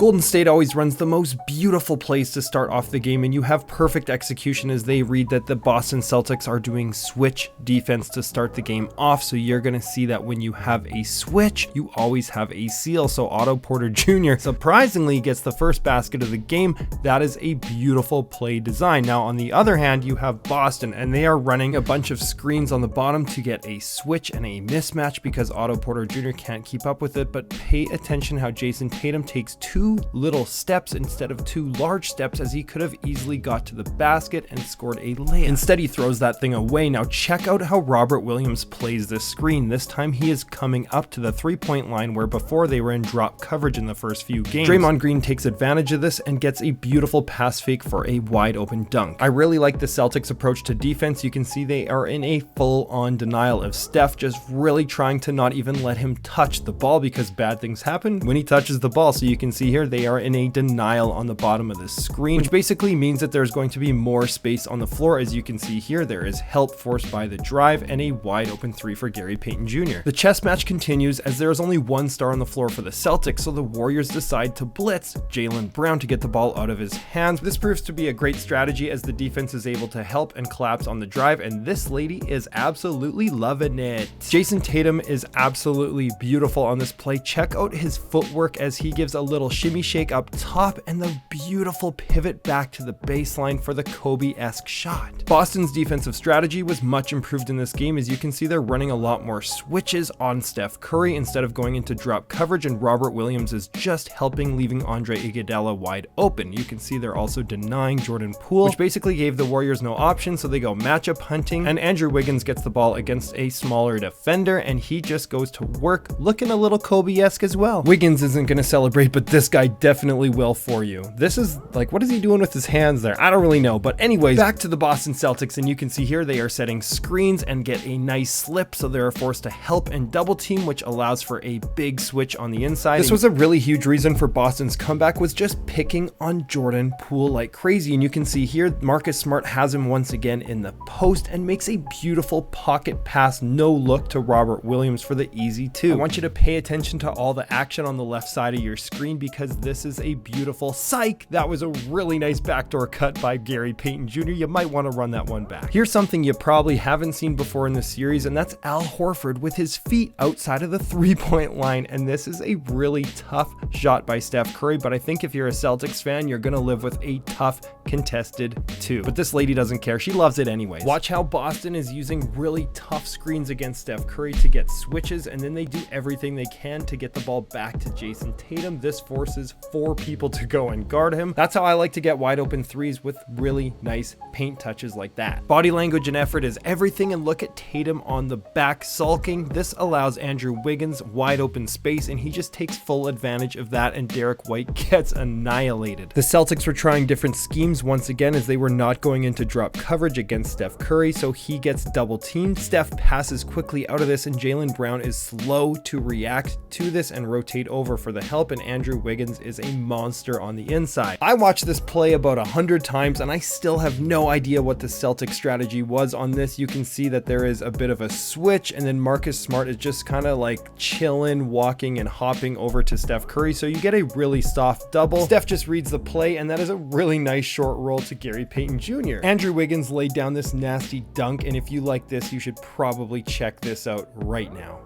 Golden State always runs the most beautiful plays to start off the game, and you have perfect execution as they read that the Boston Celtics are doing switch defense to start the game off. So you're going to see that when you have a switch, you always have a seal. So Otto Porter Jr. surprisingly gets the first basket of the game. That is a beautiful play design. Now, on the other hand, you have Boston, and they are running a bunch of screens on the bottom to get a switch and a mismatch because Otto Porter Jr. can't keep up with it. But pay attention how Jason Tatum takes 2 little steps instead of 2 large steps, as he could have easily got to the basket and scored a layup. Instead, he throws that thing away. Now check out how Robert Williams plays this screen. This time he is coming up to the 3-point line, where before they were in drop coverage in the first few games. Draymond Green takes advantage of this and gets a beautiful pass fake for a wide open dunk. I really like the Celtics approach to defense. You can see they are in a full-on denial of Steph, just really trying to not even let him touch the ball because bad things happen when he touches the ball. So you can see here they are in a denial on the bottom of the screen, which basically means that there's going to be more space on the floor. As you can see here, there is help forced by the drive and a wide open 3 for Gary Payton Jr. The chess match continues as there is only 1 star on the floor for the Celtics, so the Warriors decide to blitz Jaylen Brown to get the ball out of his hands. This proves to be a great strategy as the defense is able to help and collapse on the drive, and this lady is absolutely loving it. Jason Tatum is absolutely beautiful on this play. Check out his footwork as he gives a little shimmy shake up top and the beautiful pivot back to the baseline for the Kobe-esque shot. Boston's defensive strategy was much improved in this game. As you can see, they're running a lot more switches on Steph Curry instead of going into drop coverage, and Robert Williams is just helping, leaving Andre Iguodala wide open. You can see they're also denying Jordan Poole, which basically gave the Warriors no option, so they go matchup hunting, and Andrew Wiggins gets the ball against a smaller defender, and he just goes to work, looking a little Kobe-esque as well. Wiggins isn't going to celebrate, but this guy definitely will for you. This is like, what is he doing with his hands there? I don't really know, but anyways, back to the Boston Celtics, and you can see here they are setting screens and get a nice slip, so they're forced to help and double team, which allows for a big switch on the inside. This was a really huge reason for Boston's comeback, was just picking on Jordan Poole like crazy, and you can see here Marcus Smart has him once again in the post and makes a beautiful pocket pass, no look, to Robert Williams for the easy 2. I want you to pay attention to all the action on the left side of your screen because this is a beautiful psych. That was a really nice backdoor cut by Gary Payton Jr. You might want to run that one back. Here's something you probably haven't seen before in the series, and that's Al Horford with his feet outside of the 3-point line, and this is a really tough shot by Steph Curry, but I think if you're a Celtics fan, you're gonna live with a tough contested 2. But this lady doesn't care. She loves it anyways. Watch how Boston is using really tough screens against Steph Curry to get switches, and then they do everything they can to get the ball back to Jason Tatum. This forces 4 people to go and guard him. That's how I like to get wide open 3s, with really nice paint touches like that. Body language and effort is everything, and look at Tatum on the back sulking. This allows Andrew Wiggins wide open space, and he just takes full advantage of that, and Derek White gets annihilated. The Celtics were trying different schemes once again as they were not going into drop coverage against Steph Curry, so he gets double teamed. Steph passes quickly out of this, and Jaylen Brown is slow to react to this and rotate over for the help, and Andrew Wiggins is a monster on the inside. I watched this play about 100 times and I still have no idea what the Celtics strategy was on this. You can see that there is a bit of a switch, and then Marcus Smart is just kind of like chilling, walking and hopping over to Steph Curry, so you get a really soft double. Steph just reads the play, and that is a really nice short roll to Gary Payton Jr. Andrew Wiggins laid down this nasty dunk, and if you like this, you should probably check this out right now.